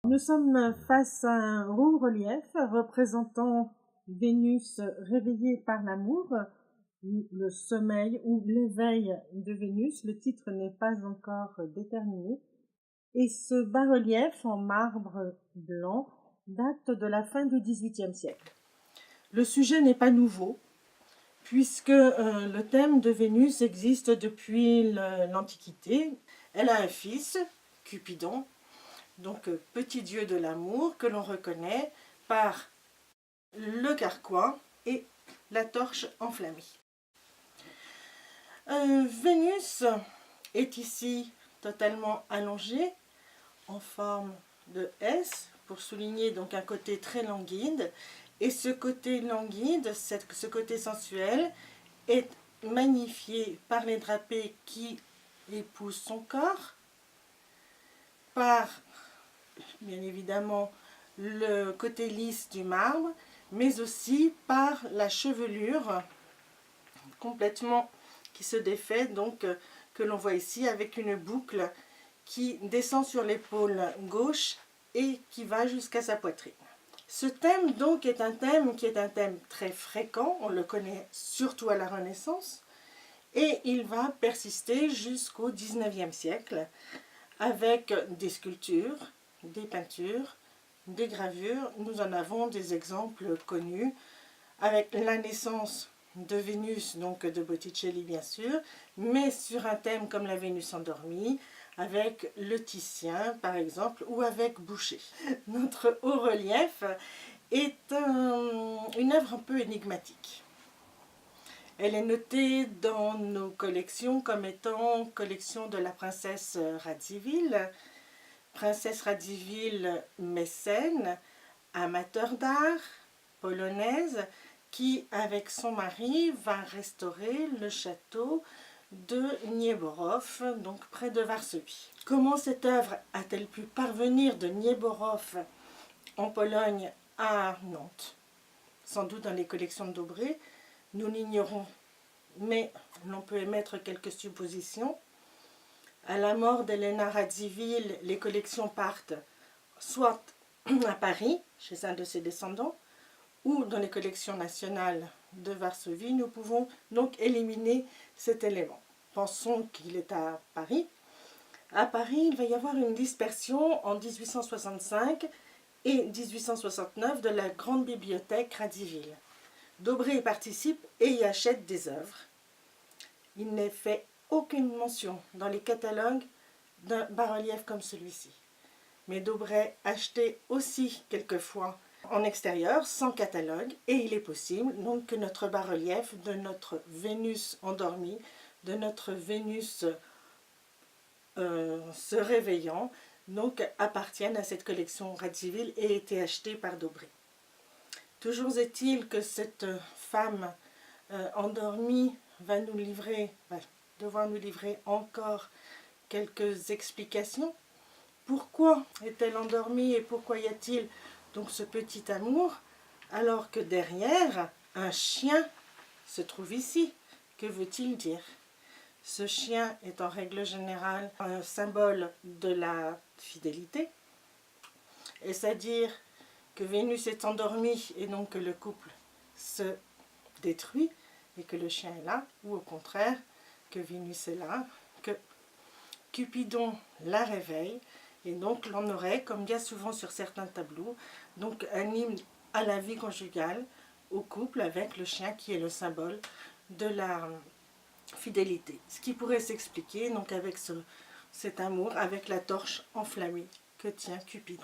Nous sommes face à un haut relief représentant Vénus réveillée par l'amour, le sommeil ou l'éveil de Vénus. Le titre n'est pas encore déterminé. Et ce bas-relief en marbre blanc date de la fin du XVIIIe siècle. Le sujet n'est pas nouveau, puisque le thème de Vénus existe depuis l'Antiquité. Elle a un fils, Cupidon, donc petit dieu de l'amour que l'on reconnaît par le carquois et la torche enflammée. Vénus est ici totalement allongée en forme de S pour souligner donc un côté très languide, et ce côté languide, ce côté sensuel est magnifié par les drapés qui épousent son corps, par bien évidemment le côté lisse du marbre, mais aussi par la chevelure complètement qui se défait, donc que l'on voit ici avec une boucle qui descend sur l'épaule gauche et qui va jusqu'à sa poitrine. Ce thème donc est un thème très fréquent, on le connaît surtout à la Renaissance, et il va persister jusqu'au XIXe siècle avec des sculptures, des peintures, des gravures. Nous en avons des exemples connus avec la naissance de Vénus, donc de Botticelli bien sûr, mais sur un thème comme la Vénus endormie, avec le Titien par exemple, ou avec Boucher. Notre haut relief est une œuvre un peu énigmatique. Elle est notée dans nos collections comme étant collection de la princesse Radziwiłł, mécène, amateur d'art, polonaise, qui, avec son mari, va restaurer le château de Nieborów, donc près de Varsovie. Comment cette œuvre a-t-elle pu parvenir de Nieborów en Pologne à Nantes? Sans doute dans les collections de Dobré, nous l'ignorons, mais l'on peut émettre quelques suppositions. À la mort d'Helena Radziwiłł, les collections partent soit à Paris, chez un de ses descendants, ou dans les collections nationales de Varsovie. Nous pouvons donc éliminer cet élément. Pensons qu'il est à Paris. À Paris, il va y avoir une dispersion en 1865 et 1869 de la grande bibliothèque Radziwiłł. Dobré y participe et y achète des œuvres. Il n'est fait aucune mention dans les catalogues d'un bas-relief comme celui-ci. Mais Dobré achetait aussi quelquefois en extérieur, sans catalogue, et il est possible donc que notre bas-relief de notre Vénus endormie, de notre Vénus se réveillant, donc appartienne à cette collection Radziwiłł et ait été acheté par Dobré. Toujours est-il que cette femme endormie va devoir nous livrer encore quelques explications. Pourquoi est-elle endormie et pourquoi y a-t-il donc ce petit amour, alors que derrière, un chien se trouve ici? Que veut-il dire? Ce chien est en règle générale un symbole de la fidélité, et c'est-à-dire que Vénus est endormie et donc que le couple se détruit et que le chien est là, ou au contraire, que Vénus est là, que Cupidon la réveille, et donc l'on aurait, comme bien souvent sur certains tableaux, donc un hymne à la vie conjugale, au couple, avec le chien qui est le symbole de la fidélité. Ce qui pourrait s'expliquer donc avec cet amour, avec la torche enflammée que tient Cupidon.